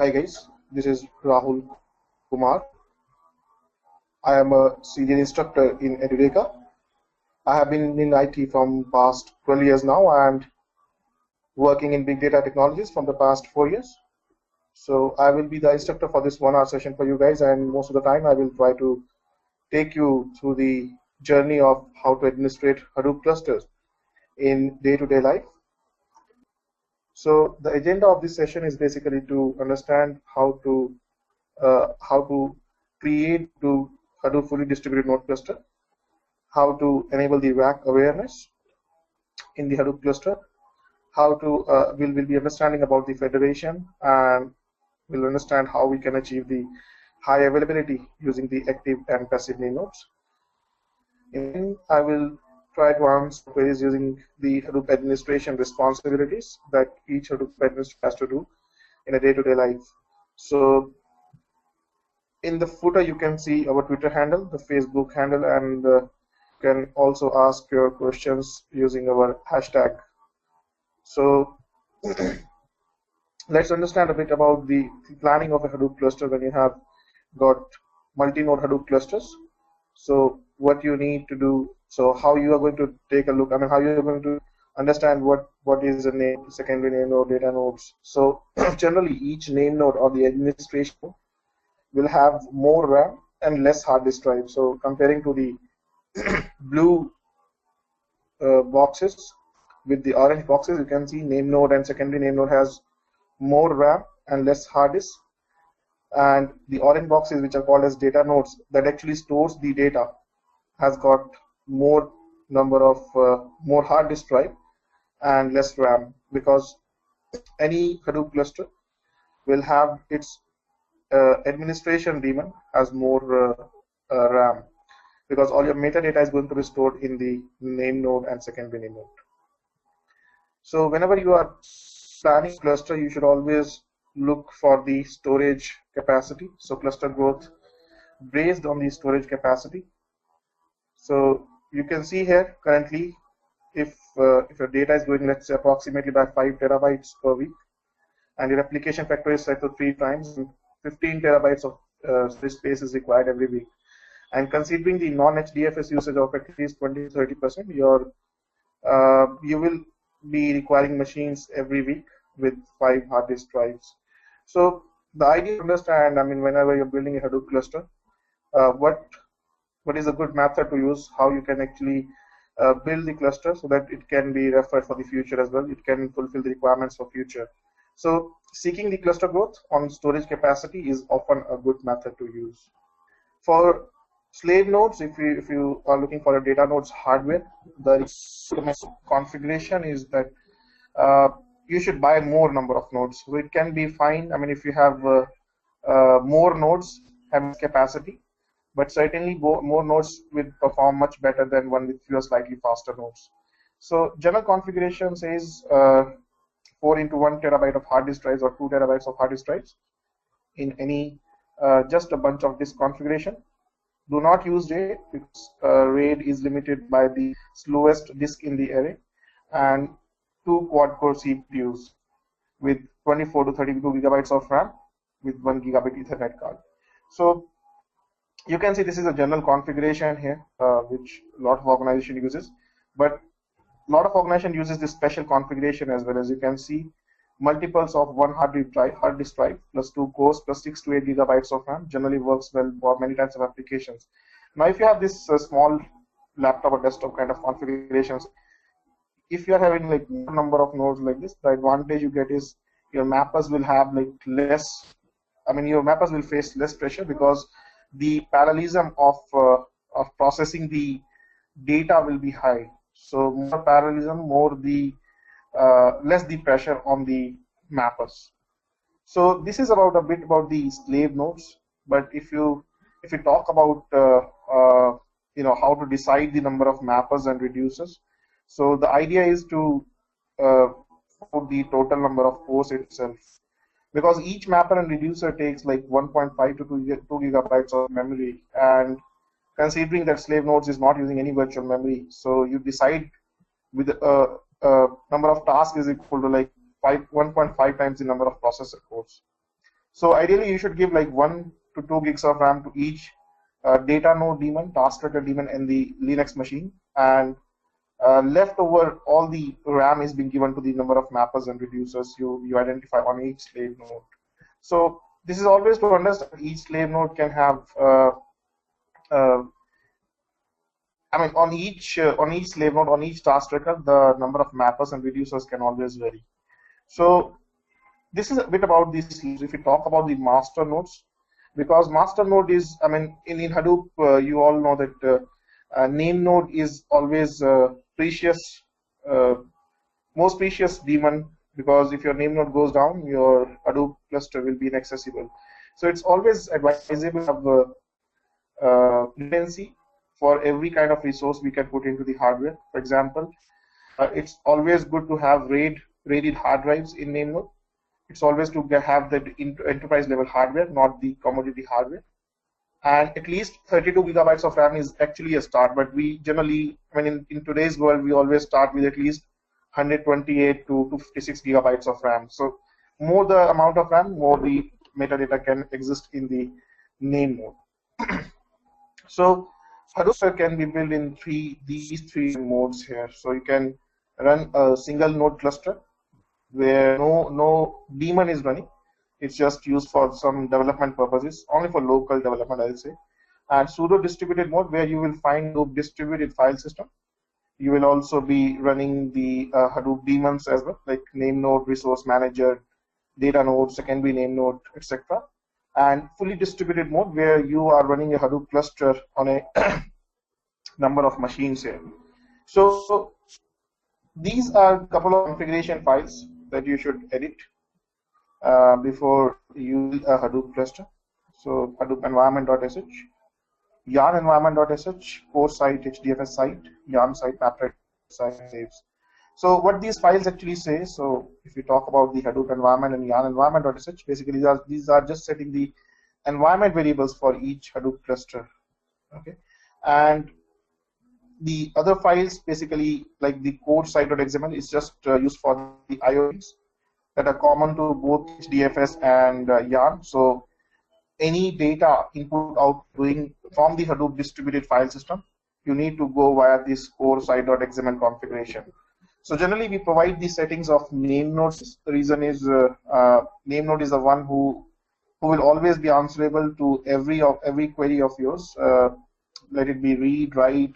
Hi guys, this is Rahul Kumar. I am a senior instructor in Edureka. I have been in IT from past 12 years now and working in big data technologies from the past 4 years. So I will be the instructor for this 1 hour session for you guys, and most of the time I will try to take you through the journey of how to administrate Hadoop clusters in day-to-day life. So the agenda of this session is basically to understand how to create to Hadoop fully distributed node cluster, how to enable the rack awareness in the Hadoop cluster, how to we'll be understanding about the federation, and we'll understand how we can achieve the high availability using the active and passive name nodes. And I will try to answer queries using the Hadoop administration responsibilities that each Hadoop administrator has to do in a day-to-day life. So in the footer, you can see our Twitter handle, the Facebook handle, and you can also ask your questions using our hashtag. So let's understand a bit about the planning of a Hadoop cluster when you have got multi-node Hadoop clusters. So what you need to do, so how you are going to take a look, how you are going to understand what is a name, secondary name node, data nodes. So generally each name node or the administration will have more RAM and less hard disk drive. So comparing to the blue boxes with the orange boxes, you can see name node and secondary name node has more RAM and less hard disk. And the orange boxes, which are called as data nodes, that actually stores the data, has got more number of more hard disk drive and less RAM, because any Hadoop cluster will have its administration daemon has more RAM, because all your metadata is going to be stored in the name node and secondary name node. So whenever you are planning cluster, you should always look for the storage capacity. So cluster growth based on the storage capacity. So you can see here currently, if your data is growing, let's say approximately by 5 terabytes per week, and your replication factor is set to 3 times, 15 terabytes of storage space is required every week. And considering the non-HDFS usage of at least 20-30%, you will be requiring machines every week with 5 hard disk drives. So the idea to understand, whenever you're building a Hadoop cluster, what is a good method to use, how you can actually build the cluster so that it can be referred for the future as well. It can fulfill the requirements for future. So seeking the cluster growth on storage capacity is often a good method to use. For slave nodes, if you are looking for a data nodes hardware, the configuration is that you should buy more number of nodes. So it can be fine. If you have more nodes have capacity, but certainly more nodes will perform much better than one with fewer slightly faster nodes. So general configuration says 4 into 1 terabyte of hard disk drives or 2 terabytes of hard disk drives in any just a bunch of disk configuration. Do not use RAID because RAID is limited by the slowest disk in the array, and 2 quad-core CPUs with 24 to 32 gigabytes of RAM with 1 gigabit Ethernet card. So you can see this is a general configuration here, which a lot of organization uses, but a lot of organization uses this special configuration as well. As you can see, multiples of 1 hard disk drive plus 2 cores plus 6 to 8 gigabytes of RAM generally works well for many types of applications. Now, if you have this small laptop or desktop kind of configurations, if you are having like more number of nodes like this, the advantage you get is your mappers will have like less. Your mappers will face less pressure because the parallelism of processing the data will be high. So more parallelism, less the pressure on the mappers. So this is about a bit about the slave nodes. But if you talk about how to decide the number of mappers and reducers, so the idea is to put the total number of cores itself, because each mapper and reducer takes like 1.5 to 2 gigabytes of memory, and considering that slave nodes is not using any virtual memory, so you decide with number of tasks is equal to like 1.5 times the number of processor cores. So ideally, you should give like 1 to 2 gigs of RAM to each data node daemon, task tracker daemon, and the Linux machine, and leftover all the RAM is being given to the number of mappers and reducers you identify on each slave node. So this is always to understand each slave node can have I mean, on each slave node, on each task tracker, the number of mappers and reducers can always vary. So this is a bit about these sleeves. If we talk about the master nodes, because master node is, I mean, in Hadoop, you all know that name node is always precious, most precious daemon, because if your name node goes down, your Hadoop cluster will be inaccessible. So it's always advisable to have dependency for every kind of resource we can put into the hardware. For example, it's always good to have rated hard drives in name node. It's always to have the enterprise level hardware, not the commodity hardware. And at least 32 gigabytes of RAM is actually a start, but we generally, I mean, in today's world, we always start with at least 128 to 256 gigabytes of RAM. So more the amount of RAM, more the metadata can exist in the name node. So Hadoop can be built in these three modes here. So you can run a single node cluster where no daemon is running. It's just used for some development purposes, only for local development, I'll say. And pseudo distributed mode, where you will find Hadoop distributed file system. You will also be running the Hadoop daemons as well, like name node, resource manager, data node, secondary name node, etc. And fully distributed mode, where you are running a Hadoop cluster on a number of machines here. So these are a couple of configuration files that you should edit before you use a Hadoop cluster. So Hadoop environment.sh, yarn environment.sh, core site, HDFS site, yarn site, mapper site, saves. So what these files actually say, so if we talk about the Hadoop environment and yarn environment.sh, basically these are just setting the environment variables for each Hadoop cluster. Okay, and the other files, basically like the code site.xml, is just used for the IOs that are common to both HDFS and yarn. So any data input out doing from the Hadoop distributed file system, you need to go via this core site.xml configuration. So generally, we provide the settings of name nodes. The reason is name node is the one who will always be answerable to every query of yours. Let it be read, write,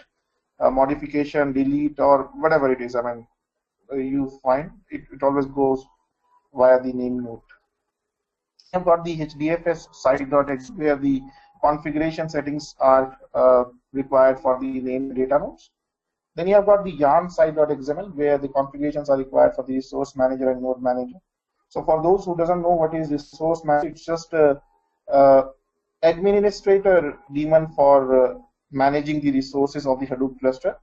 modification, delete, or whatever it is. I mean, you find it always goes via the name node. I've got the HDFS site.x, where the configuration settings are required for the name data nodes. Then you have got the yarn site.xml, where the configurations are required for the resource manager and node manager. So for those who doesn't know what is resource manager, it's just a administrator daemon for managing the resources of the Hadoop cluster.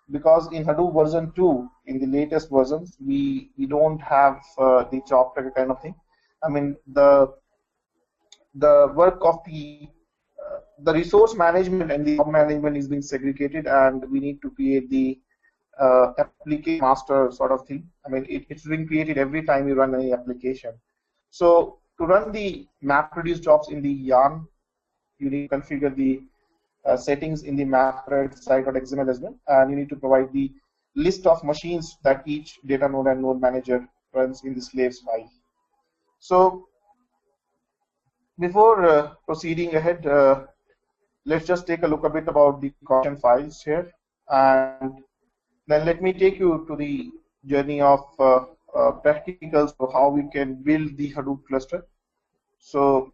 Because in Hadoop version 2, in the latest versions, we don't have the job tracker kind of thing. I mean, the work of the resource management and the job management is being segregated, and we need to create the application master sort of thing. I mean, it's being created every time you run any application. So to run the MapReduce jobs in the yarn, you need to configure the settings in the MapReduce site.xml as well, and you need to provide the list of machines that each data node and node manager runs in the slaves file. So before proceeding ahead, let's just take a look a bit about the configuration files here, and then let me take you to the journey of practicals for how we can build the Hadoop cluster. So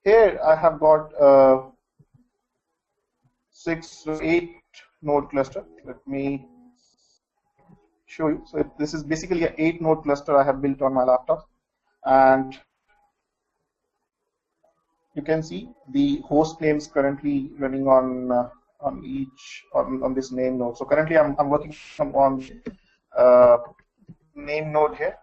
here I have got 8 node cluster. Let me show you. So this is basically an 8 node cluster I have built on my laptop, and you can see the host names currently running on this name node. So currently I'm working on name node here,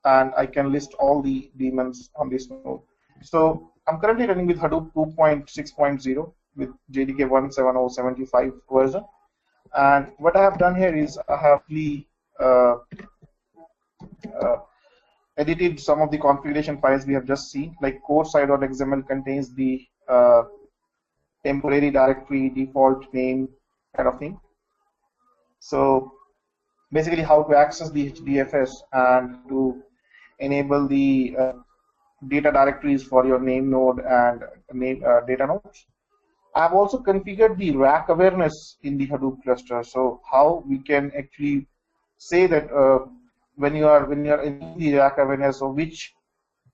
and I can list all the daemons on this node. So I'm currently running with Hadoop 2.6.0 with JDK 17075 version, and what I have done here is I have edited some of the configuration files we have just seen, like core-site.xml contains the temporary directory, default name kind of thing. So basically how to access the HDFS and to enable the data directories for your name node and data nodes. I've also configured the rack awareness in the Hadoop cluster. So how we can actually say that when you are in the rack awareness, or which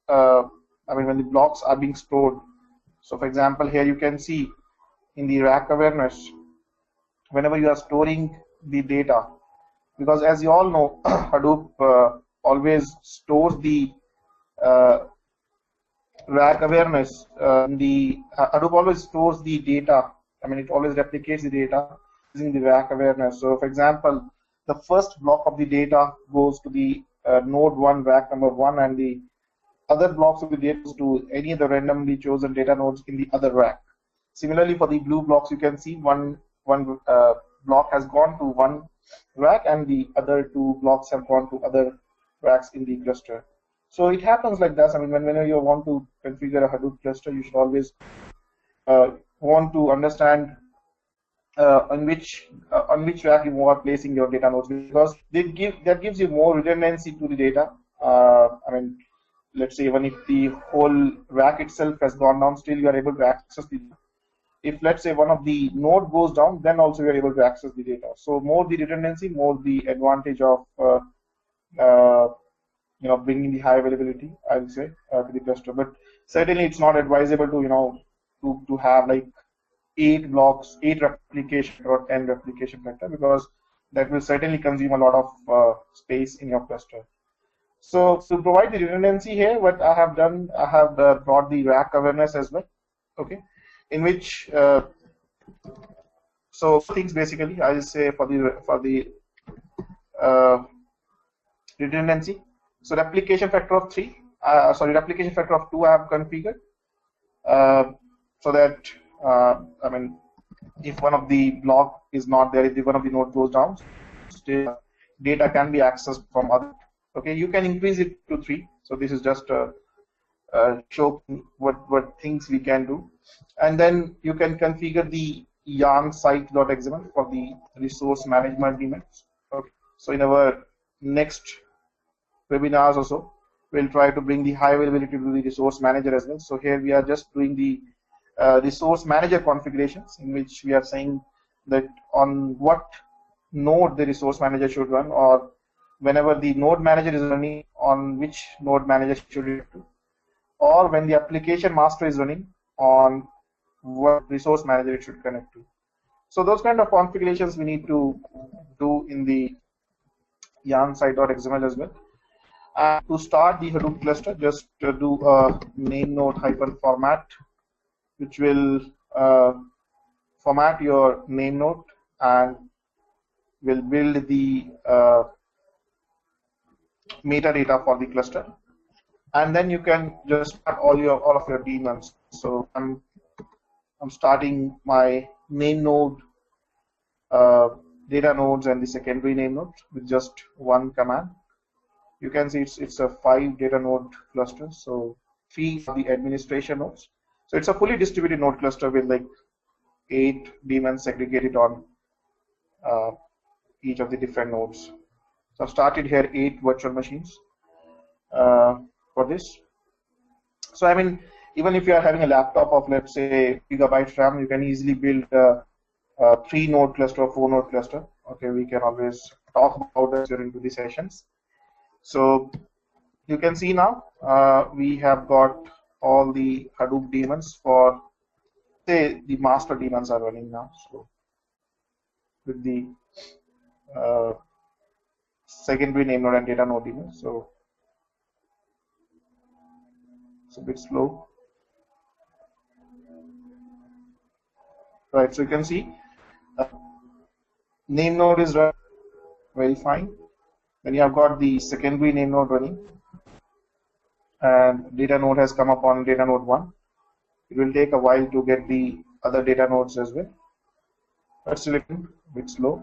when the blocks are being stored. So for example, here you can see in the rack awareness, whenever you are storing the data, because as you all know, Hadoop always stores the rack awareness. Hadoop always stores the data. It always replicates the data using the rack awareness. So for example, the first block of the data goes to the node 1, rack number 1, and the other blocks of the data goes to any of the randomly chosen data nodes in the other rack. Similarly, for the blue blocks, you can see one block has gone to one rack and the other two blocks have gone to other racks in the cluster. So it happens like that. Whenever you want to configure a Hadoop cluster, you should always want to understand on which rack you are placing your data nodes, because that gives you more redundancy to the data. Let's say even if the whole rack itself has gone down, still you are able to access the data. If let's say one of the node goes down, then also you are able to access the data. So more the redundancy, more the advantage of bringing the high availability, I would say, to the cluster. But certainly it's not advisable to have like 8 blocks, 8 replication or 10 replication vector, because that will certainly consume a lot of space in your cluster. So to provide the redundancy here, what I have done, I have brought the rack awareness as well. Okay, in which so things basically I will say for the redundancy. So replication factor of 3, replication factor of 2 I have configured so that if one of the block is not there, if one of the node goes down, still data can be accessed from other. Okay, you can increase it to 3. So this is just show what things we can do, and then you can configure the yarn site.xml for the resource management daemons. Okay, so in our next webinars also, we'll try to bring the high availability to the resource manager as well. So here we are just doing the resource manager configurations, in which we are saying that on what node the resource manager should run, or whenever the node manager is running, on which node manager should it to, or when the application master is running, on what resource manager it should connect to. So those kind of configurations we need to do in the yarn site.xml as well. And to start the Hadoop cluster, just do a name node -format, which will format your name node and will build the metadata for the cluster, and then you can just start all of your daemons. So I'm starting my name node, data nodes, and the secondary name node with just one command. You can see it's a 5 data node cluster. So 3 are the administration nodes. So it's a fully distributed node cluster with like 8 daemons segregated on each of the different nodes. So I've started here 8 virtual machines for this. So even if you are having a laptop of, let's say, gigabyte RAM, you can easily build a 3 node cluster or 4 node cluster. Okay, we can always talk about this during the sessions. So you can see now we have got all the Hadoop daemons for, say, the master daemons are running now. So with the secondary name node and data node daemons. So it's a bit slow. Right, so you can see name node is running very fine. Then you have got the secondary name node running, and data node has come up on data node 1. It will take a while to get the other data nodes as well. That's still a bit slow.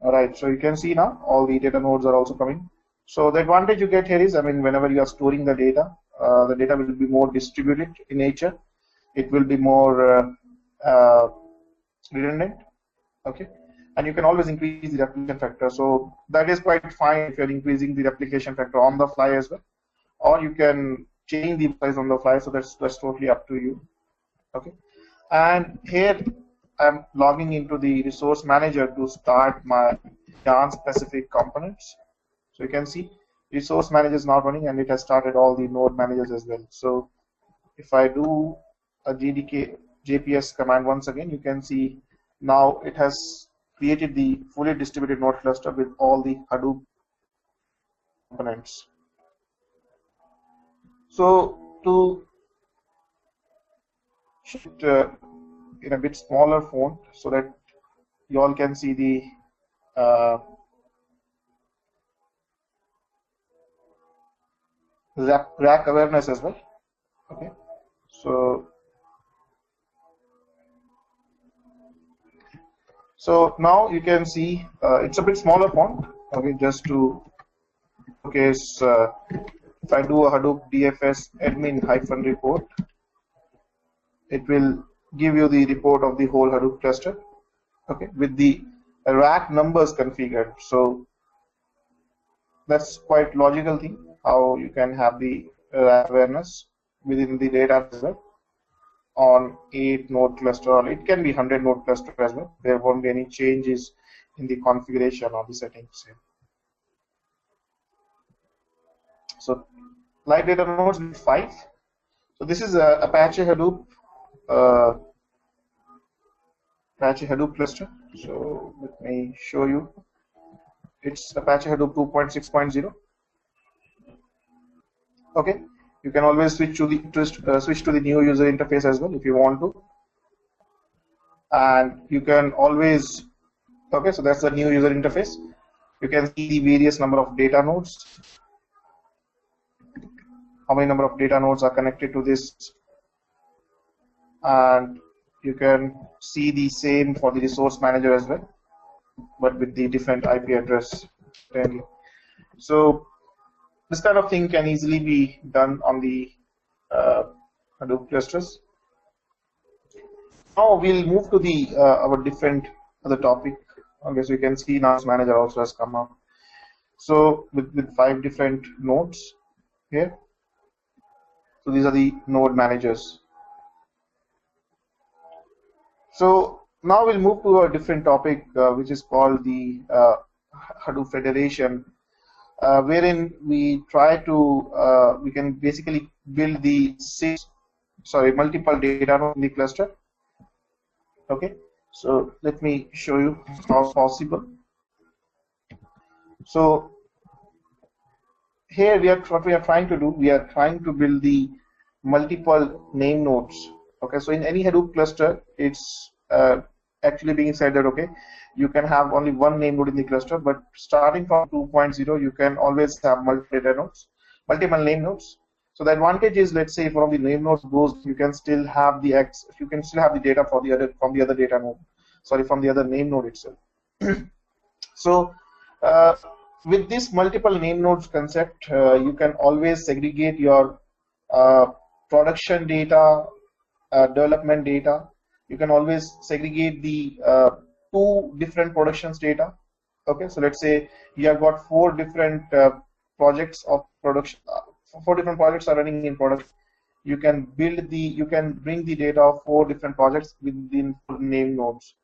Alright, so you can see now all the data nodes are also coming. So the advantage you get here is, I mean, whenever you are storing the data will be more distributed in nature. It will be more redundant, okay, and you can always increase the replication factor. So that is quite fine if you're increasing the replication factor on the fly as well, or you can change the size on the fly. So that's totally up to you, okay. And here I'm logging into the resource manager to start my yarn specific components. So you can see resource manager is now running, and it has started all the node managers as well. So if I do a JPS command once again, you can see now it has created the fully distributed node cluster with all the Hadoop components. So to shift in a bit smaller font so that you all can see the rack awareness as well, okay. So now you can see it's a bit smaller font, okay, just to showcase. If I do a Hadoop DFS admin -report, it will give you the report of the whole Hadoop cluster, okay, with the rack numbers configured. So that's quite logical thing, how you can have the rack awareness within the data as well on 8 node cluster, or it can be 100 node cluster as well. There won't be any changes in the configuration or the settings here. So live data nodes with 5. So this is a Apache Hadoop cluster. So let me show you. It's Apache Hadoop 2.6.0. Okay, you can always switch to the new user interface as well if you want to, and you can always, okay, so that's the new user interface. You can see the various number of data nodes, how many number of data nodes are connected to this, and you can see the same for the resource manager as well, but with the different IP address. So this kind of thing can easily be done on the Hadoop clusters. Now we'll move to the our different other topic. Okay, so you can see now manager also has come up. So with 5 different nodes here. So these are the node managers. So now we'll move to a different topic, which is called the Hadoop Federation, wherein we try to we can basically build the multiple data nodes in the cluster. Okay, so let me show you how possible. So here what we are trying to do, we are trying to build the multiple name nodes. Okay, so in any Hadoop cluster, it's actually being said that, okay, you can have only one name node in the cluster, but starting from 2.0, you can always have multiple name nodes. So the advantage is, let's say, if one of the name nodes goes, you can still have the data for the other data node. Sorry, from the other name node itself. So with this multiple name nodes concept, you can always segregate your production data, development data. You can always segregate the 2 different productions data. Okay, so let's say you have got 4 different projects of production. 4 different projects are running in product. You can bring the data of 4 different projects within name nodes,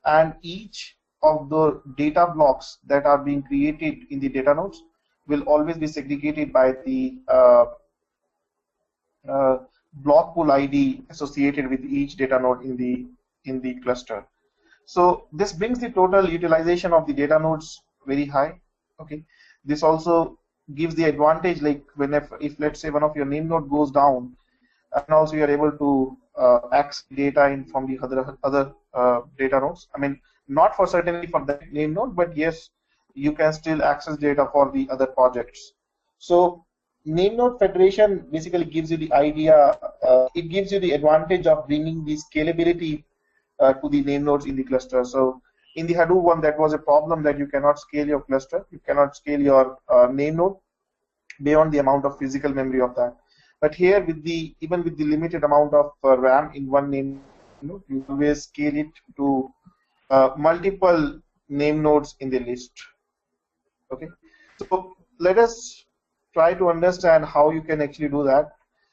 and each of the data blocks that are being created in the data nodes will always be segregated by the block pool ID associated with each data node in the cluster. So this brings the total utilization of the data nodes very high. Okay, this also gives the advantage, like if let's say one of your name node goes down, and also you are able to access data from the other data nodes. I mean, not for certainly for that name node, but yes, you can still access data for the other projects. So name node federation basically gives you the idea, it gives you the advantage of bringing the scalability to the name nodes in the cluster. So In the Hadoop one, that was a problem that you cannot scale your cluster, you cannot scale your name node beyond the amount of physical memory of that. But here, with the even with the limited amount of RAM in one name node, you always scale it to multiple name nodes in the list. Okay, so let us try to understand how you can actually do that.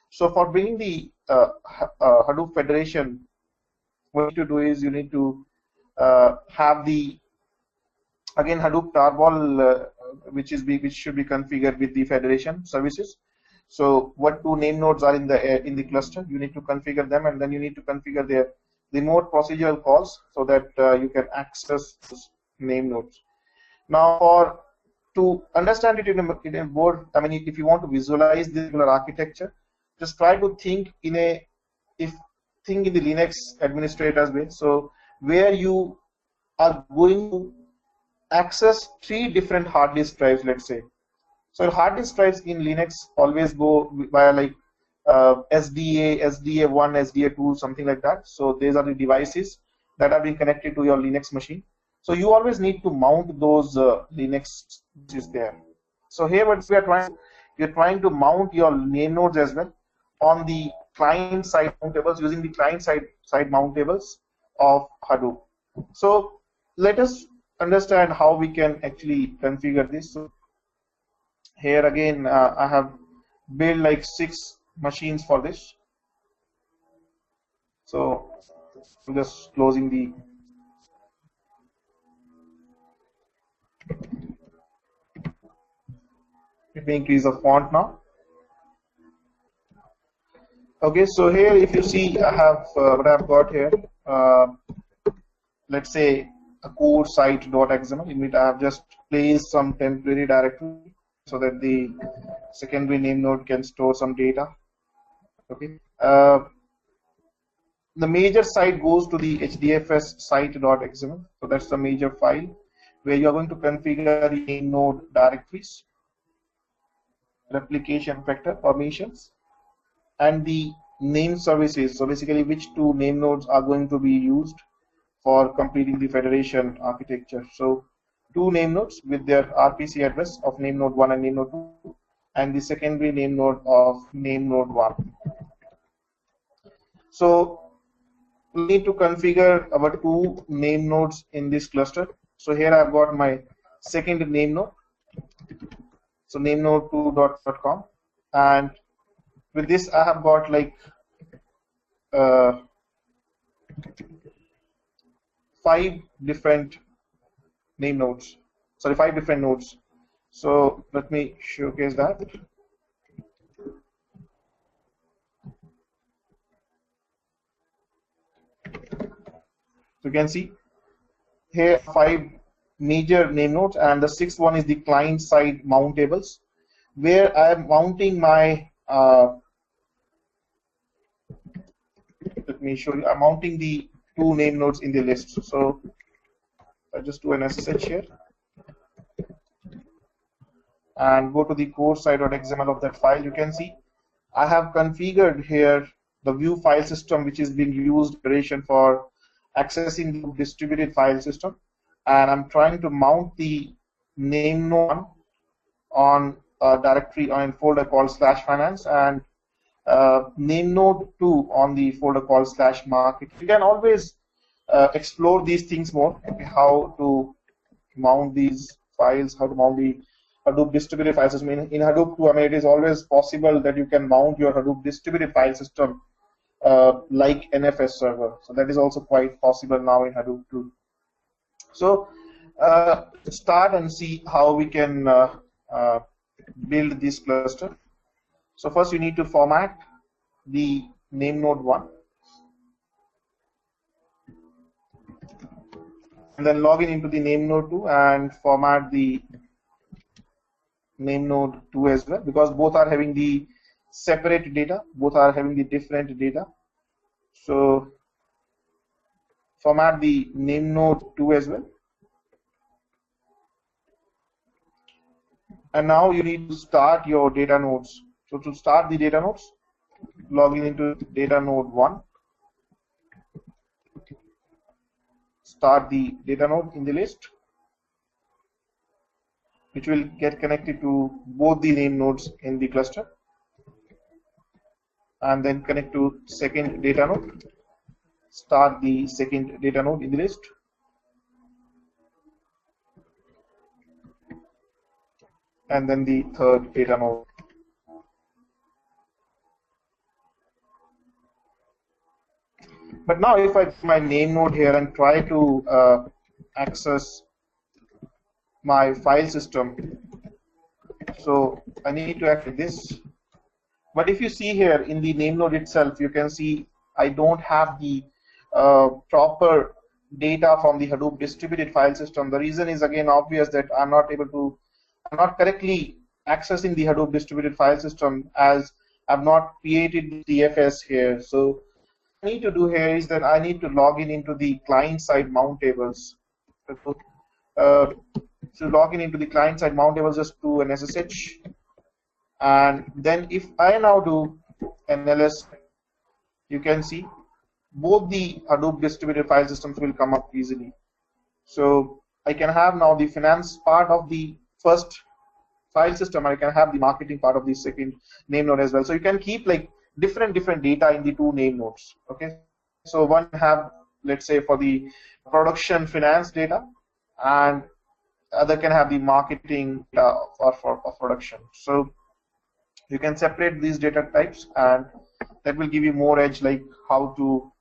So for bringing the Hadoop Federation, what you need to do is you need to have the again Hadoop tarball which should be configured with the Federation services. So what two name nodes are in the cluster, you need to configure them, and then you need to configure their remote procedural calls so that you can access those name nodes. Now, to understand it in a more, I mean, if you want to visualize the regular architecture, just try to think in the Linux administrator's way. So where you are going to access 3 different hard disk drives, let's say. So hard disk drives in Linux always go via like SDA, SDA1, SDA2, something like that. So these are the devices that are being connected to your Linux machine. So you always need to mount those Linux is there. So here what we are trying to mount your name nodes as well on the client side mountables using the client side mountables of Hadoop. So let us understand how we can actually configure this. So here again, I have built like 6 machines for this. So I'm just closing the let me increase the font now. Okay, so here if you see, I have what I've got here. Let's say a core site.xml in which I have just placed some temporary directory so that the secondary name node can store some data. Okay, the major site goes to the hdfs site.xml. So that's the major file where you are going to configure the name node directories, replication vector permissions, and the name services. So basically, which 2 name nodes are going to be used for completing the federation architecture. So 2 name nodes with their RPC address of name node 1 and name node 2, and the secondary name node of name node 1. So we need to configure our 2 name nodes in this cluster. So here I've got my second name node. So name node2.com, and with this I have got like 5 different name nodes. Sorry, 5 different nodes. So let me showcase that. So you can see here 5 major name nodes, and the 6th one is the client side mountables, where I am mounting my let me show you. I'm mounting the 2 name nodes in the list. So I just do an SSH here and go to the core site.xml of that file. You can see I have configured here the view file system, which is being used for accessing the distributed file system, and I'm trying to mount the name node on a directory on a folder called /finance, and name node 2 on the folder called /market. You can always explore these things more, how to mount these files, how to mount the Hadoop distributed file system. In Hadoop 2, I mean, it is always possible that you can mount your Hadoop distributed file system like NFS server. So that is also quite possible now in Hadoop 2. So start and see how we can build this cluster. So first you need to format the name node 1, and then log in into the name node 2 and format the name node 2 as well, because both are having the separate data, both are having the different data. So format the name node 2 as well. And now you need to start your data nodes. So to start the data nodes, log in into data node 1. start the data node in the list, which will get connected to both the name nodes in the cluster, and then connect to second data node, start the second data node in the list, and then the third data node. But now if I put my name node here and try to access my file system, so I need to access this. But if you see here in the name node itself, you can see I don't have the proper data from the Hadoop distributed file system. The reason is again obvious, that I'm not correctly accessing the Hadoop distributed file system, as I've not created the DFS here. So what I need to do here is that I need to log in into the client side mount tables. So log in into the client side mount tables, just do an SSH, and then if I now do an ls, you can see both the Hadoop distributed file systems will come up easily. So I can have now the finance part of the first file system, and I can have the marketing part of the second name node as well. So you can keep like different data in the two name nodes. Okay, so one have, let's say, for the production finance data, and other can have the marketing data for production. So you can separate these data types, and that will give you more edge, like how to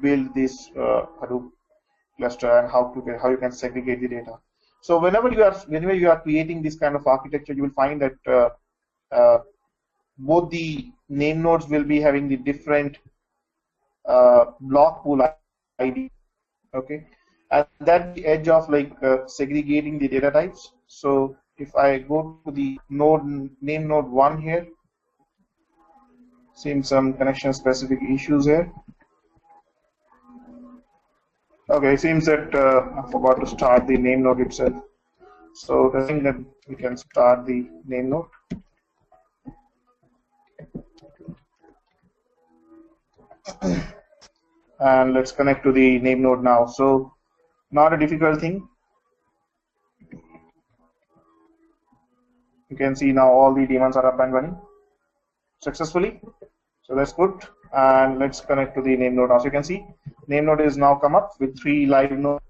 build this Hadoop cluster, and how you can segregate the data. So whenever you are creating this kind of architecture, you will find that both the name nodes will be having the different block pool ID. Okay, and that's the edge of like segregating the data types. So if I go to the name node 1 here, seeing some connection specific issues here. Okay, it seems that I forgot to start the name node itself. So I think that we can start the name node. And let's connect to the name node now. So not a difficult thing. You can see now all the daemons are up and running successfully. So that's good. And let's connect to the name node now. So you can see name node is now come up with 3 live nodes.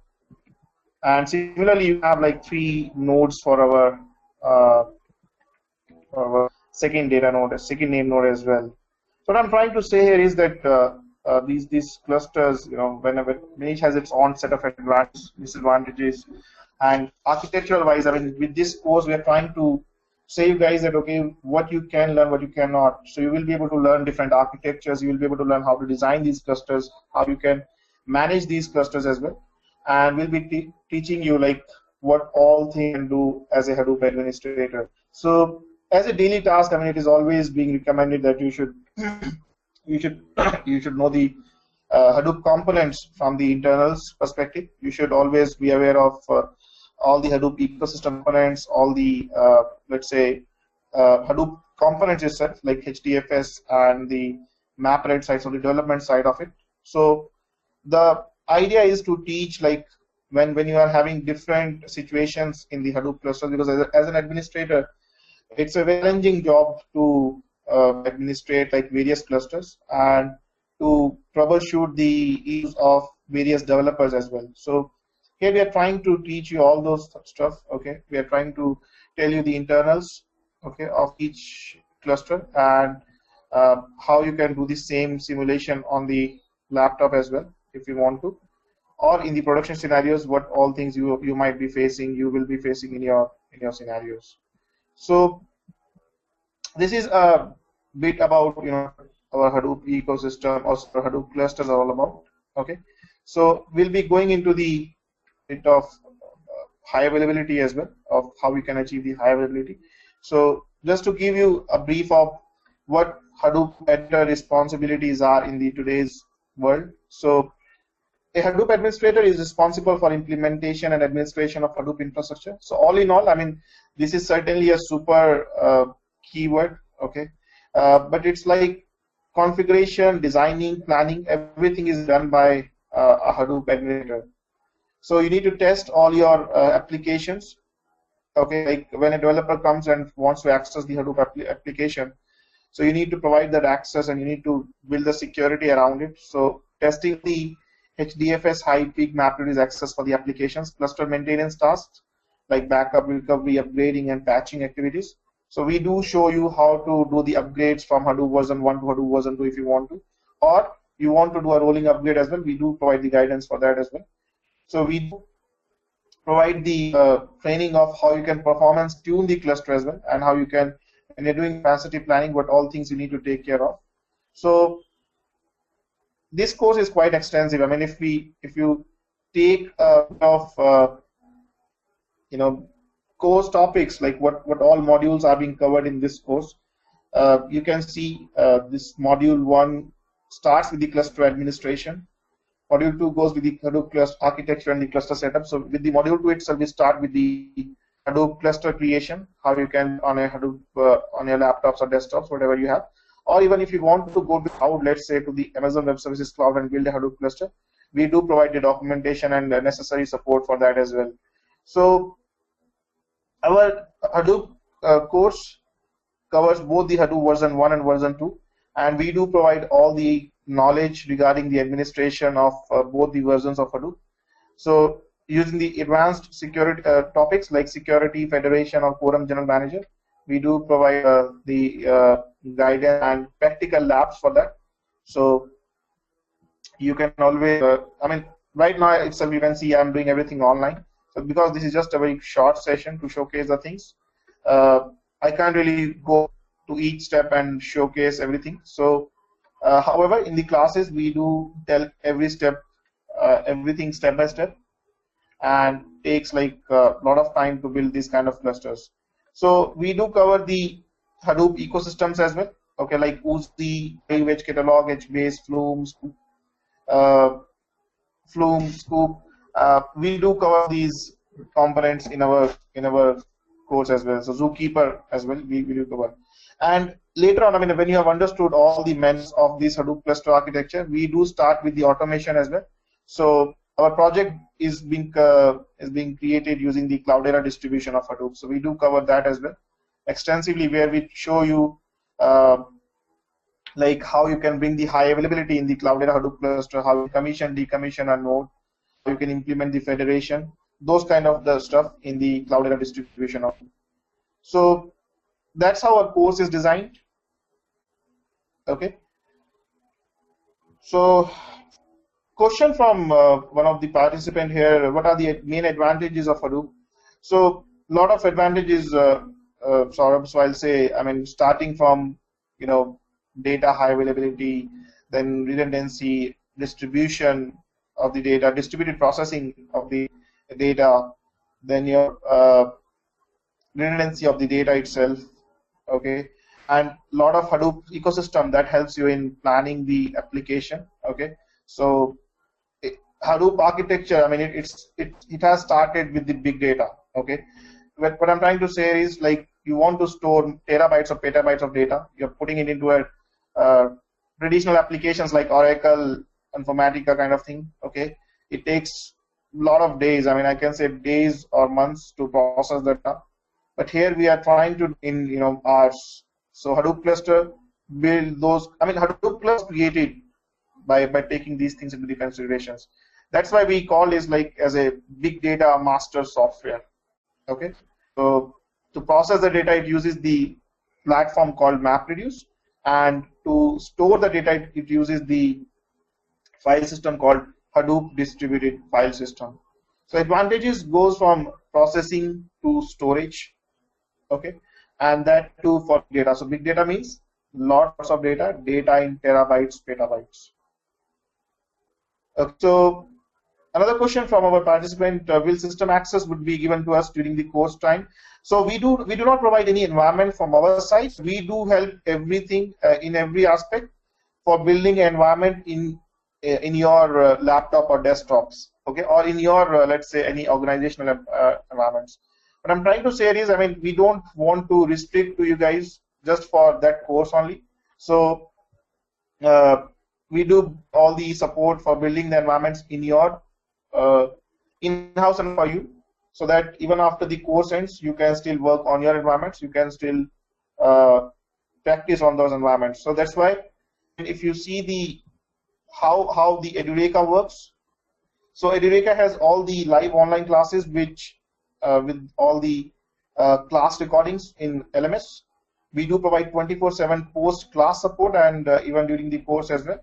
And similarly, you have like 3 nodes for our second data node, a second name node as well. So what I'm trying to say here is that these clusters, whenever each has its own set of advantages, disadvantages, and architectural wise, I mean, with this course, we are trying to say you guys that, okay, what you can learn, what you cannot. So you will be able to learn different architectures. You will be able to learn how to design these clusters, how you can manage these clusters as well. And we'll be teaching you like what all things you can do as a Hadoop administrator. So as a daily task, I mean, it is always being recommended that you should know the Hadoop components from the internals perspective. You should always be aware of all the Hadoop ecosystem components, all the let's say Hadoop components itself, like HDFS and the MapReduce side, so the development side of it. So the idea is to teach like when you are having different situations in the Hadoop cluster, because as an administrator, it's a challenging job to administrate like various clusters and to troubleshoot the issues of various developers as well. So here we are trying to teach you all those stuff. Okay, we are trying to tell you the internals, okay, of each cluster, and how you can do the same simulation on the laptop as well if you want to, or in the production scenarios, what all things you might be facing, you will be facing in your scenarios. So this is a bit about our Hadoop ecosystem, or Hadoop clusters are all about. Okay, so we'll be going into the bit of high availability as well, of how we can achieve the high availability. So just to give you a brief of what Hadoop editor responsibilities are in the today's world. So a Hadoop administrator is responsible for implementation and administration of Hadoop infrastructure. So all in all, I mean, this is certainly a super keyword, okay, but it's like configuration, designing, planning, everything is done by a Hadoop administrator. So you need to test all your applications. Okay, like when a developer comes and wants to access the Hadoop application, so you need to provide that access and you need to build the security around it. So testing the HDFS high peak MapReduce access for the applications, cluster maintenance tasks like backup, recovery, upgrading, and patching activities. So we do show you how to do the upgrades from Hadoop version 1 to Hadoop version 2 if you want to, or you want to do a rolling upgrade as well. We do provide the guidance for that as well. So we do provide the training of how you can performance tune the cluster as well, and how you can, when you're doing capacity planning, what all things you need to take care of. So this course is quite extensive. I mean, if you take course topics, like what all modules are being covered in this course, you can see this module 1 starts with the cluster administration. Module 2 goes with the Hadoop cluster architecture and the cluster setup. So with the module 2 itself, we start with the Hadoop cluster creation, how you can on a Hadoop on your laptops or desktops, whatever you have. Or even if you want to go to cloud, let's say to the Amazon Web Services cloud and build a Hadoop cluster, we do provide the documentation and necessary support for that as well. So our Hadoop course covers both the Hadoop version 1 and version 2, and we do provide all the knowledge regarding the administration of both the versions of Hadoop. So using the advanced security topics like security, federation, or quorum general manager, we do provide the guidance and practical labs for that. So you can always, I mean, right now itself you can see I'm doing everything online. So because this is just a very short session to showcase the things, I can't really go to each step and showcase everything. So however, in the classes we do tell every step, everything step by step, and takes like a lot of time to build these kind of clusters. So we do cover the Hadoop ecosystems as well. Okay, like Uzi, Edge Catalog, HBase, Flume, Scoop. We do cover these components in our course as well. So Zookeeper as well, we do cover. And later on, I mean, when you have understood all the menus of this Hadoop cluster architecture, we do start with the automation as well. So our project is being created using the Cloudera distribution of Hadoop. So we do cover that as well extensively, where we show you like how you can bring the high availability in the Cloudera Hadoop cluster, how you commission, decommission a node, how you can implement the federation, those kind of the stuff in the Cloudera distribution of Hadoop. So that's how our course is designed. Okay. So question from one of the participants here: what are the main advantages of Hadoop? So a lot of advantages, Saurabh. So I'll say, I mean, starting from data high availability, then redundancy, distribution of the data, distributed processing of the data, then your redundancy of the data itself. Okay, and a lot of Hadoop ecosystem that helps you in planning the application. Okay, so Hadoop architecture, I mean, it has started with the big data. Okay, what I'm trying to say is, like, you want to store terabytes or petabytes of data, you're putting it into a traditional applications like Oracle, Informatica kind of thing. Okay, it takes a lot of days. I mean, I can say days or months to process the data. But here we are trying to in hours. So Hadoop cluster build those. I mean, Hadoop cluster created by taking these things into the considerations. That's why we call this like as a big data master software. Okay. So to process the data, it uses the platform called MapReduce, and to store the data, it uses the file system called Hadoop Distributed File System. So advantages goes from processing to storage. Okay, and that too for data. So big data means lots of data in terabytes, petabytes. So another question from our participant: will system access would be given to us during the course time? So we do not provide any environment from our side. We do help everything in every aspect for building an environment in your laptop or desktops. Okay, or in your let's say any organizational environments. What I'm trying to say is, I mean, we don't want to restrict to you guys just for that course only. So we we do all the support for building the environments in your in-house and for you, so that even after the course ends, you can still work on your environments. You can still practice on those environments. So that's why if you see the how the Edureka works, so Edureka has all the live online classes, which with all the class recordings in LMS. We do provide 24/7 post-class support, and even during the course as well,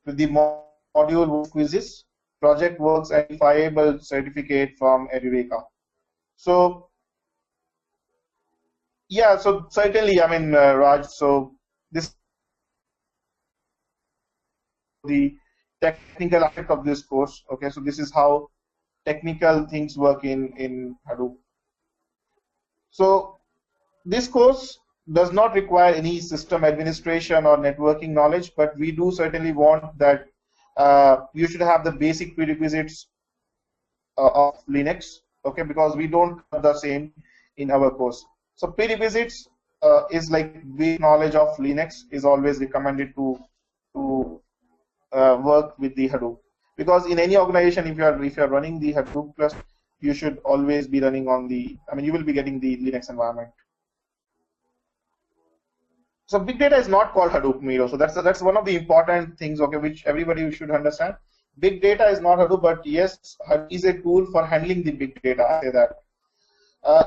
with the module quizzes, project works, and verifiable certificate from Edureka. So yeah, so certainly, I mean, Raj, so this the technical aspect of this course. Okay, so this is how technical things work in Hadoop. So this course does not require any system administration or networking knowledge, but we do certainly want that you should have the basic prerequisites of Linux, okay, because we don't have the same in our course. So prerequisites is like basic knowledge of Linux is always recommended to work with the Hadoop, because in any organization, if you are running the Hadoop cluster, you should always be running on the, I mean, you will be getting the Linux environment. So big data is not called Hadoop, Miro. So that's one of the important things, okay, which everybody should understand. Big data is not Hadoop, but yes, Hadoop is a tool for handling the big data. I say that.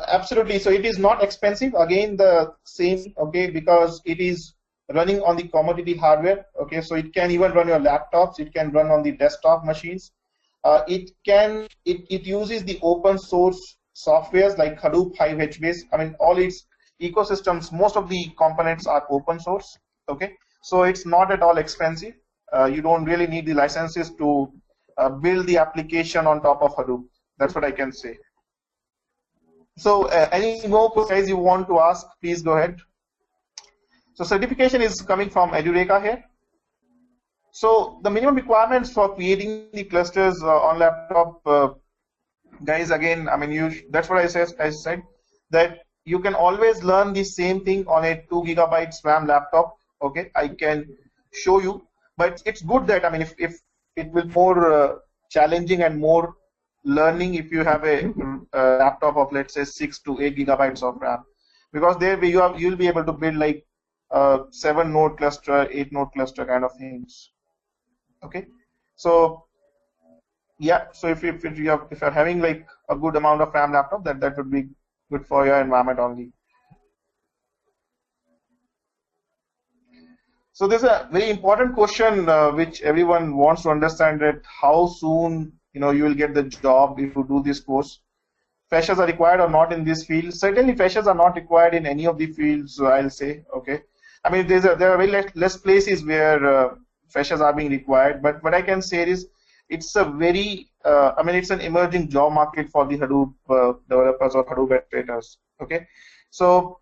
Absolutely. So it is not expensive. Again, the same, okay, because it is running on the commodity hardware. Okay, so it can even run your laptops. It can run on the desktop machines. It uses the open source softwares like Hadoop, Hive, HBase. I mean, all its ecosystems, most of the components are open source. Okay, so it's not at all expensive. You don't really need the licenses to build the application on top of Hadoop. That's what I can say. So any more questions you want to ask, please go ahead. So certification is coming from Edureka here. So the minimum requirements for creating the clusters on laptop, guys, again, I mean, that's what I said that you can always learn the same thing on a 2 GB RAM laptop. Okay, I can show you, but it's good that, I mean, if it will more challenging and more learning if you have a laptop of, let's say, 6 to 8 GB of RAM, because there you'll be able to build like 7-node cluster, 8-node cluster kind of things. Okay, so yeah, so if you're having like a good amount of RAM laptop, that would be good for your environment only. So there's a very important question which everyone wants to understand, that how soon you will get the job if you do this course. Freshers are required or not in this field? Certainly freshers are not required in any of the fields, I'll say. Okay, I mean, there are very less places where freshers are being required, but what I can say is it's a very I mean, it's an emerging job market for the Hadoop developers or Hadoop administrators. Okay, so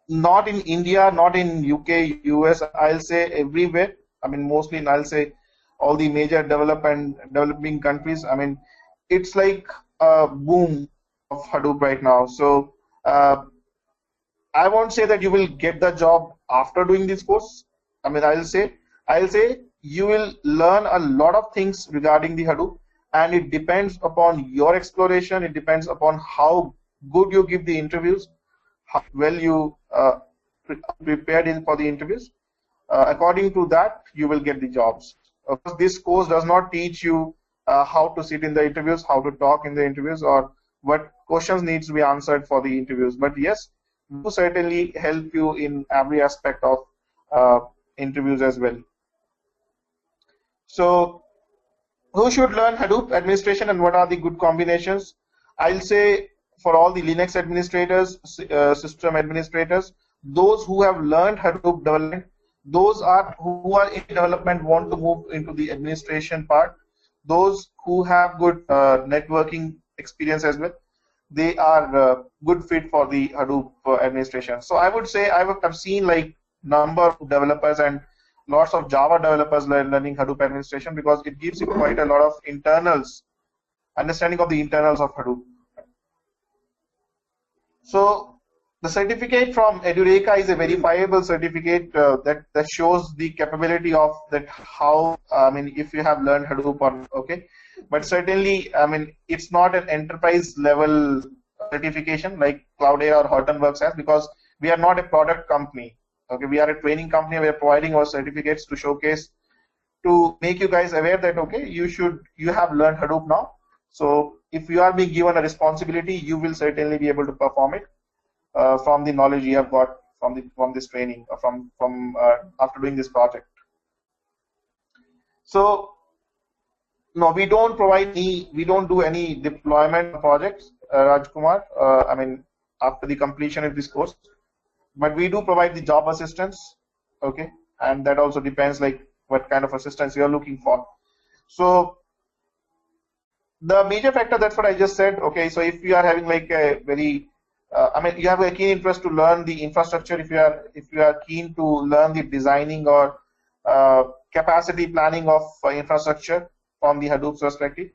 not in India, not in UK, US, I'll say everywhere. I mean, mostly, I'll say all the major developing countries. I mean, it's like a boom of Hadoop right now. So I won't say that you will get the job after doing this course. I mean, I'll say you will learn a lot of things regarding the Hadoop, and it depends upon your exploration. It depends upon how good you give the interviews, how well you prepared for the interviews. According to that, you will get the jobs. Of course, this course does not teach you how to sit in the interviews, how to talk in the interviews, or what questions needs to be answered for the interviews. But yes, it will certainly help you in every aspect of interviews as well. So who should learn Hadoop administration and what are the good combinations? I'll say for all the Linux administrators, system administrators, those who have learned Hadoop development, those who are in development want to move into the administration part, those who have good networking experience as well, they are good fit for the Hadoop administration. So I would say I've seen like number of developers and lots of Java developers learning Hadoop administration, because it gives you quite a lot of understanding of the internals of Hadoop. So The certificate from Edureka is a verifiable certificate that shows the capability of that how I mean if you have learned Hadoop or okay, but certainly I mean it's not an enterprise level certification like Cloudera or Hortonworks has, because we are not a product company. Okay, we are a training company. We are providing our certificates to showcase, to make you guys aware that okay, you have learned Hadoop now. So if you are being given a responsibility, you will certainly be able to perform it from the knowledge you have got from this training or from after doing this project. So no, we don't do any deployment projects, Rajkumar. I mean after the completion of this course, but we do provide the job assistance. Okay, and that also depends like what kind of assistance you are looking for. So the major factor, that's what I just said. Okay, so if you are having like a very I mean, you have a keen interest to learn the infrastructure. If you are keen to learn the designing or capacity planning of infrastructure from the Hadoop perspective,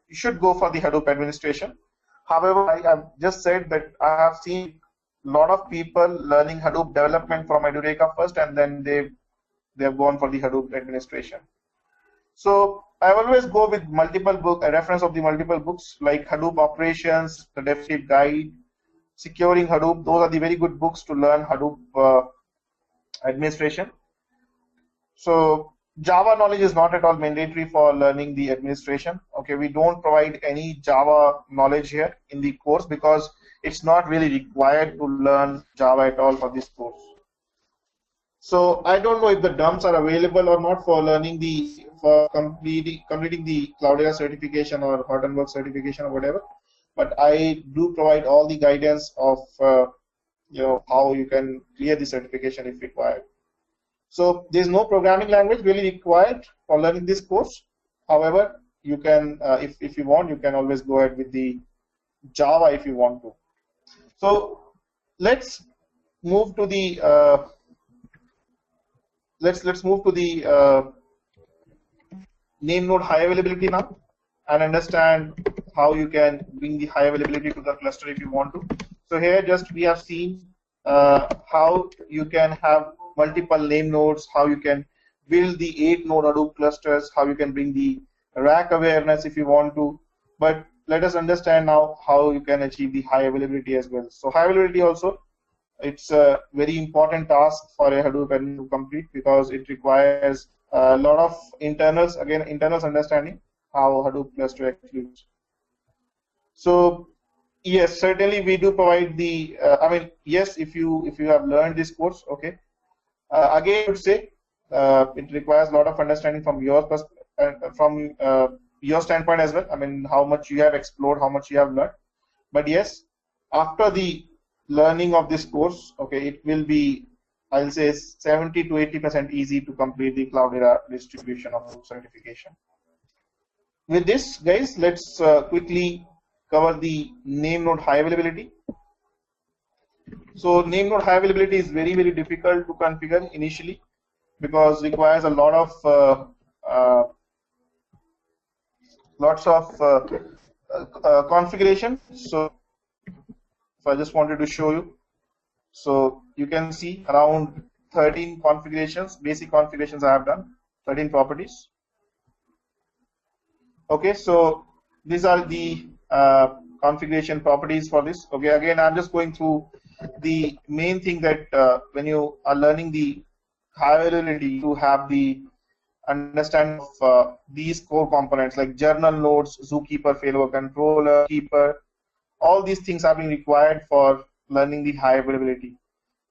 you should go for the Hadoop administration. However, I have just said that I have seen a lot of people learning Hadoop development from Edureka first, and then they have gone for the Hadoop administration. So I always go with multiple book, a reference of the multiple books like Hadoop Operations, the Definitive Guide, Securing Hadoop. Those are the very good books to learn Hadoop administration. So Java knowledge is not at all mandatory for learning the administration. Okay, we don't provide any Java knowledge here in the course because it's not really required to learn Java at all for this course. So I don't know if the dumps are available or not for learning completing the Cloudera certification or Hortonworks certification or whatever. But I do provide all the guidance of how you can clear the certification if required. So there's no programming language really required for learning this course. However, you can, if you want, you can always go ahead with the Java if you want to. So let's move to the let's move to the name node high availability now, and understand how you can bring the high availability to the cluster if you want to. So here just we have seen how you can have multiple name nodes, how you can build the 8-node Hadoop clusters, how you can bring the rack awareness if you want to. But let us understand now how you can achieve the high availability as well. So high availability also, it's a very important task for a Hadoop admin to complete because it requires a lot of internals, again internals understanding how Hadoop cluster actually works. So yes, certainly we do provide the I mean yes, if you have learned this course, okay, again I would say it requires a lot of understanding from your your standpoint as well. I mean how much you have explored, how much you have learned. But yes, after the learning of this course, okay, it will be, I'll say 70 to 80% easy to complete the Cloudera distribution of certification. With this, guys, let's quickly cover the name node high availability. So name node high availability is very, very difficult to configure initially because it requires a lot of configuration. So I just wanted to show you. So you can see around 13 configurations, basic configurations I have done, 13 properties. Okay, so these are the configuration properties for this. Okay, again, I'm just going through the main thing that when you are learning the high availability, to have the understanding of these core components like journal nodes, zookeeper, failover controller, keeper. All these things are being required for learning the high availability.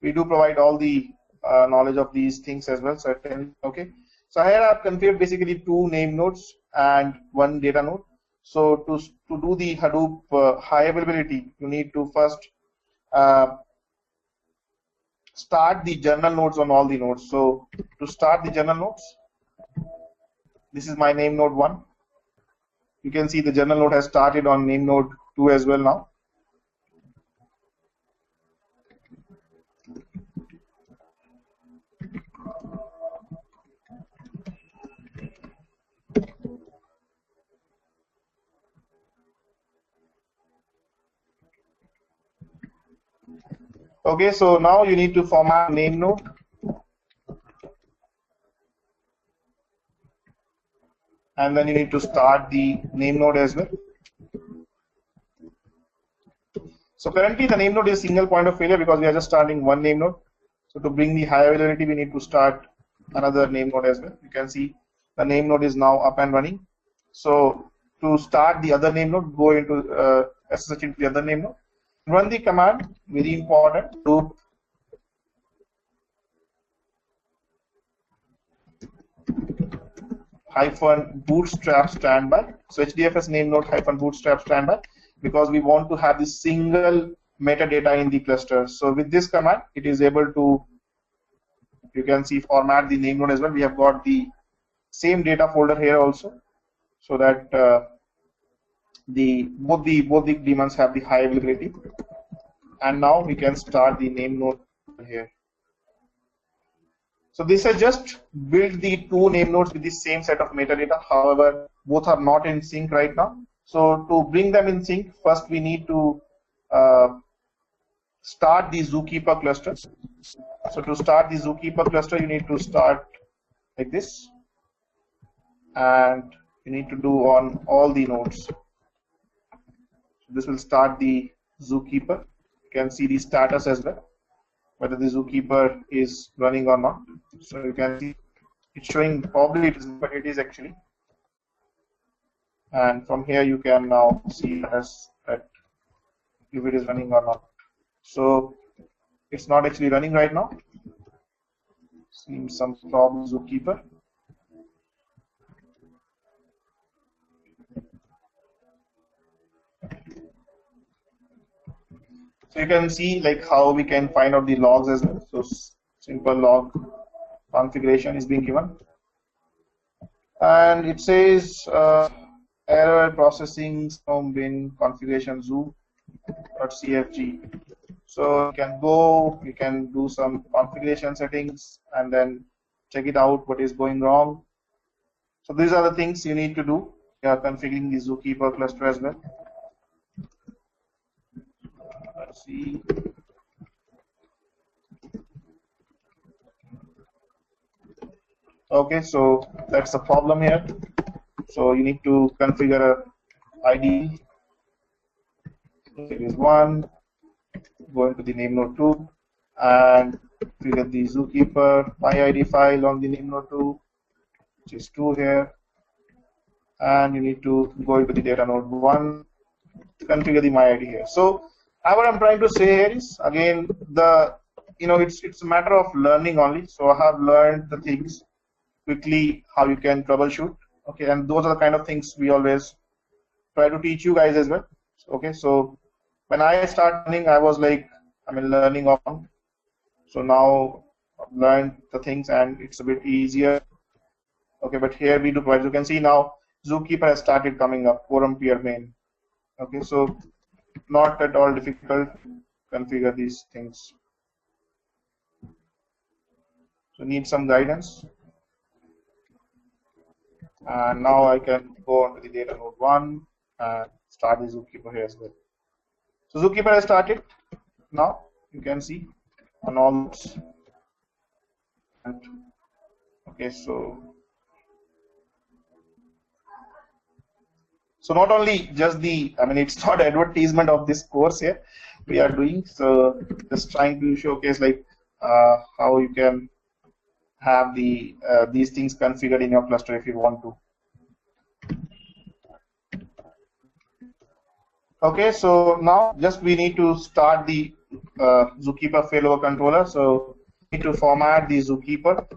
We do provide all the knowledge of these things as well, certainly. Okay, so here I've configured basically 2 name nodes and 1 data node. So to do the Hadoop high availability, you need to first start the journal nodes on all the nodes. So to start the journal nodes, this is my name node 1. You can see the journal node has started on name node 2 as well now. Okay, so now you need to format name node. And then you need to start the name node as well. So currently the name node is single point of failure because we are just starting one name node. So to bring the high availability, we need to start another name node as well. You can see the name node is now up and running. So to start the other name node, go into SSH into the other name node. Run the command, very important, to -bootstrap standby. So HDFS name node -bootstrap standby, because we want to have this single metadata in the cluster. So with this command, it is able to, you can see, format the name node as well. We have got the same data folder here also, so that both the daemons have the high availability. And now we can start the name node here. So this has just built the two name nodes with the same set of metadata. However, both are not in sync right now. So to bring them in sync, first we need to start the Zookeeper cluster. So to start the Zookeeper cluster, you need to start like this, and you need to do on all the nodes. So this will start the Zookeeper. You can see the status as well, whether the Zookeeper is running or not. So you can see it's showing, probably it is, but it is actually. And from here you can now see that if it is running or not. So it's not actually running right now. Seems some problem, Zookeeper. So you can see like how we can find out the logs as well. So simple log configuration is being given, and it says error processing some bin configuration zoo.cfg. So you can go, you can do some configuration settings and then check it out what is going wrong. So these are the things you need to do. You are configuring the Zookeeper cluster as well. Let's see. Okay, so that's the problem here. So you need to configure a ID. It is 1. Go into the name node 2 and figure the Zookeeper myID file on the name node 2, which is 2 here. And you need to go into the data node 1, configure the myID here. So what I'm trying to say here is, again, it's a matter of learning only. So I have learned the things quickly, how you can troubleshoot. Okay, and those are the kind of things we always try to teach you guys as well. Okay, so when I start learning, I was like, learning on. So now I've learned the things and it's a bit easier. Okay, but here we do, as you can see now, Zookeeper has started coming up, quorum peer main. Okay, so not at all difficult to configure these things. So need some guidance. And now I can go onto the data node 1 and start the Zookeeper here as well. So Zookeeper has started. Now you can see on all nodes. And okay, so not only just the, it's not advertisement of this course here we are doing. So just trying to showcase like how you can have the these things configured in your cluster if you want to. Okay, so now just we need to start the Zookeeper failover controller. So we need to format the Zookeeper.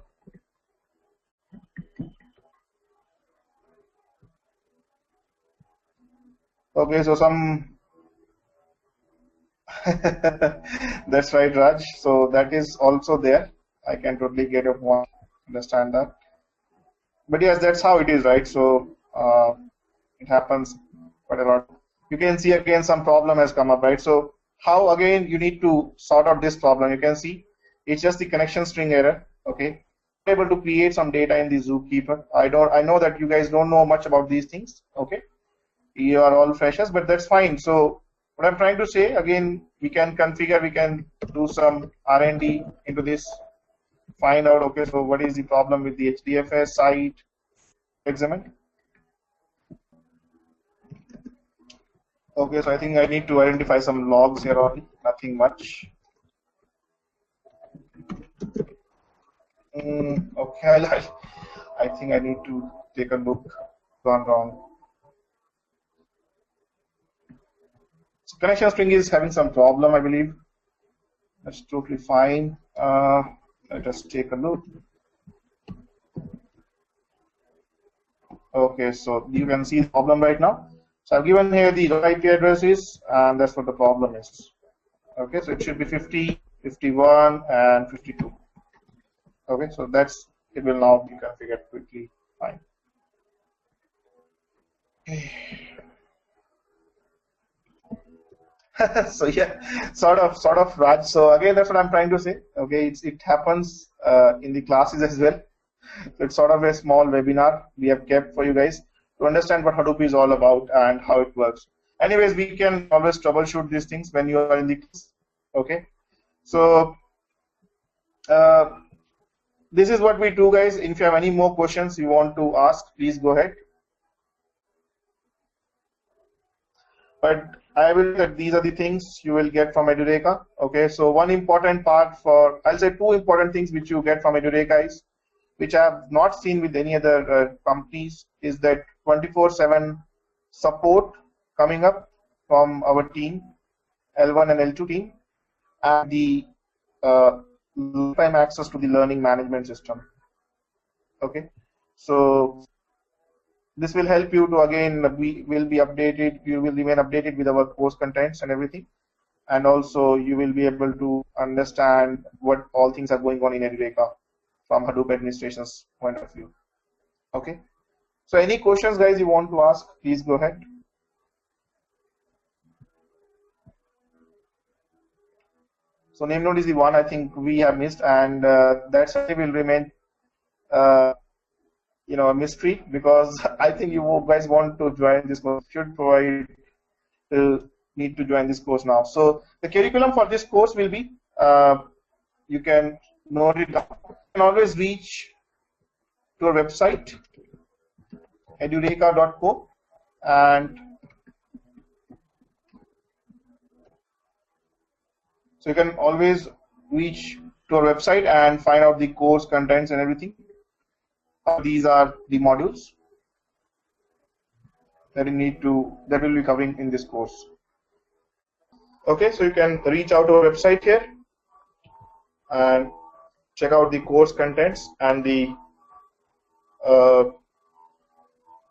Okay, so some that's right, Raj. So that is also there. I can totally get your point, understand that. But yes, that's how it is, right? So it happens quite a lot. You can see again some problem has come up, right? So how again you need to sort out this problem? You can see it's just the connection string error. Okay, able to create some data in the Zookeeper. I know that you guys don't know much about these things. Okay, you are all freshers, but that's fine. So What I'm trying to say, again, we can configure, we can do some R&D into this, find out, okay, so what is the problem with the HDFS site, examine. Okay, so I think I need to identify some logs here only, nothing much. Okay, I think I need to take a look. Gone wrong. So connection string is having some problem, I believe. That's totally fine. Let us take a look. Okay, so you can see the problem right now. So I've given here the IP addresses, and that's what the problem is. Okay, so it should be 50, 51, and 52. Okay, so that's, it will now be configured quickly. Fine. So yeah, sort of Raj. So again, that's what I'm trying to say. Okay, it happens in the classes as well. So it's sort of a small webinar we have kept for you guys to understand what Hadoop is all about and how it works. Anyways, we can always troubleshoot these things when you are in the class. Okay, so this is what we do, guys. If you have any more questions you want to ask, please go ahead. But I will that these are the things you will get from Edureka. Okay, so one important part for, I'll say two important things which you get from Edureka is, which I have not seen with any other companies, is that 24/7 support coming up from our team, L1 and L2 team, and the lifetime access to the learning management system. Okay, so this will help you to, again, we will be updated, you will remain updated with our course contents and everything, and also you will be able to understand what all things are going on in Edureka from Hadoop administration's point of view. Okay, so any questions, guys, you want to ask, please go ahead. So name node is the one I think we have missed, and that certainly will remain a mystery, because I think you guys want to join this course, should provide need to join this course now. So the curriculum for this course will be, you can note it down. You can always reach to our website, edureka.co, and so you can always reach to our website and find out the course contents and everything. These are the modules that will be covering in this course. Okay, so you can reach out to our website here and check out the course contents and the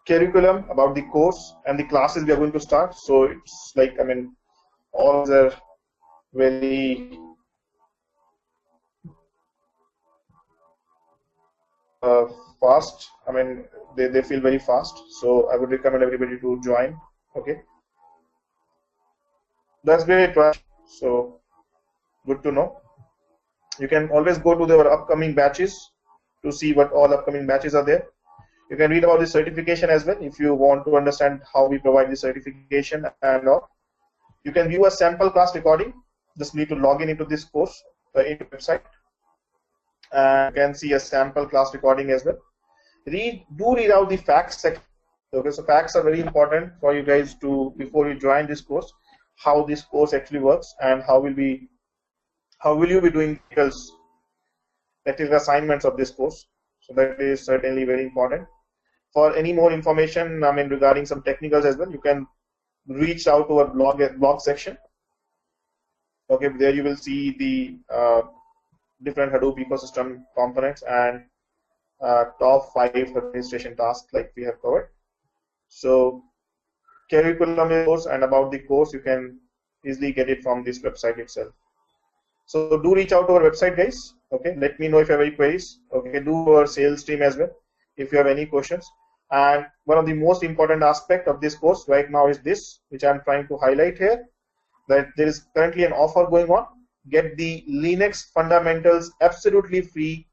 curriculum about the course and the classes we are going to start. So it's like, I mean, all are very fast. I mean, they feel very fast. So I would recommend everybody to join. Okay, that's great. So good to know. You can always go to their upcoming batches to see what all upcoming batches are there. You can read about the certification as well if you want to understand how we provide the certification and all. You can view a sample class recording. Just need to log in into this course into the website. You can see a sample class recording as well. Do read out the facts section. Okay, so facts are very important for you guys to, before you join this course, how this course actually works and how will you be doing practical assignments of this course. So that is certainly very important. For any more information, I mean, regarding some technicals as well, you can reach out to our blog section. Okay, there you will see the different Hadoop ecosystem components and top 5 administration tasks like we have covered. So curriculum course and about the course, you can easily get it from this website itself. So do reach out to our website, guys. Okay, let me know if you have any queries. Okay, do our sales team as well if you have any questions. And one of the most important aspect of this course right now is this, which I'm trying to highlight here, that there is currently an offer going on. Get the Linux fundamentals absolutely free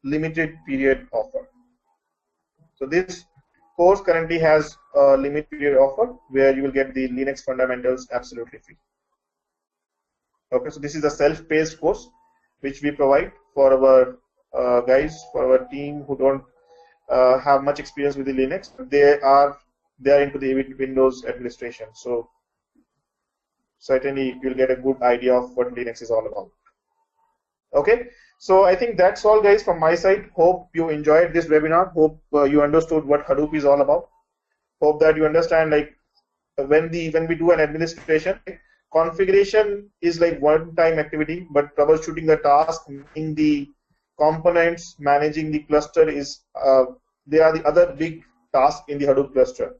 limited period offer. So this course currently has a limit period offer where you will get the Linux fundamentals absolutely free. Okay, so this is a self-paced course which we provide for our guys, for our team who don't have much experience with the Linux. They are into the Windows administration. So certainly you'll get a good idea of what Linux is all about. Okay, so I think that's all, guys, from my side. Hope you enjoyed this webinar. Hope you understood what Hadoop is all about. Hope that you understand, like, when we do an administration, configuration is like one-time activity, but troubleshooting the task, managing the components, managing the cluster is they are the other big tasks in the Hadoop cluster.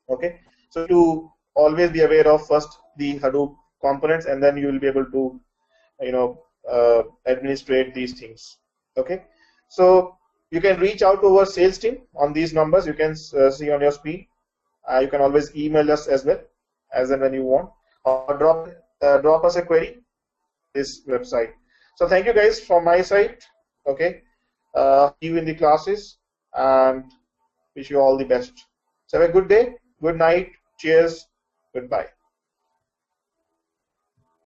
Okay, so to always be aware of first the Hadoop components, and then you will be able to, administrate these things. Okay, so you can reach out to our sales team on these numbers. You can see on your screen. You can always email us as well, as and when you want, or drop us a query this website. So thank you, guys, from my side. Okay, see you in the classes, and wish you all the best. So have a good day, good night, cheers, goodbye.